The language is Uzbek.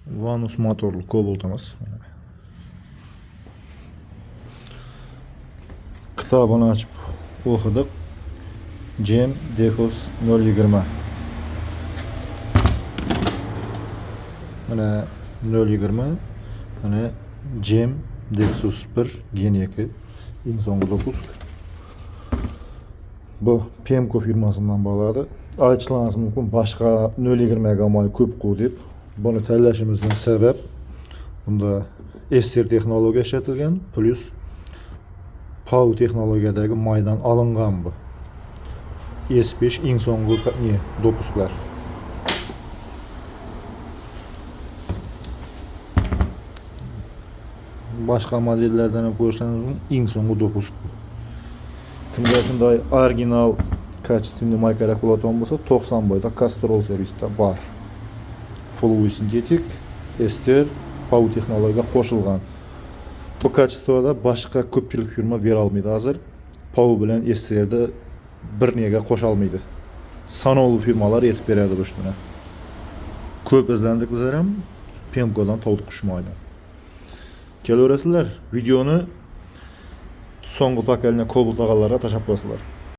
Vanus motorlu Cobalt'ımız. Kitabını açıp okuduk. Gem Defos 020. Mana 020. Mana Gem Defos 1 Gen 2. En soңғы допуск. Bu Pemco firmasından bağladı. Aytışlarınız mümkün başka 020'ga may köp qo'y deb. Bunu tanlashimizning sebep bunda ester texnologiya ishlatilgan plus PAU texnologiyadagi maydan alingan bu. S5 eng so'nggi dopusklar. Başka modellerden ham ko'rsangiz eng so'nggi dopusk bu. Kimga shunday original качественный may kerak bo'ladigan bo'lsa 90 boyda Castrol servisida bor. Full sintetik, ester, PAU texnologiyaga qo'shilgan. Bu kачествоda boshqa ko'pchilik firma bera olmaydi hozir. PAU bilan esterni bir nega qo'sha olmaydi. Sanoqli firmalar yetib beradi bu ishni. Ko'p izlandik bizlar ham Pemco'dan tovdik qushmaydi. Kelaverasizlar, videoni so'nggi pakalni Cobalt og'alarga tashlab qo'yasizlar.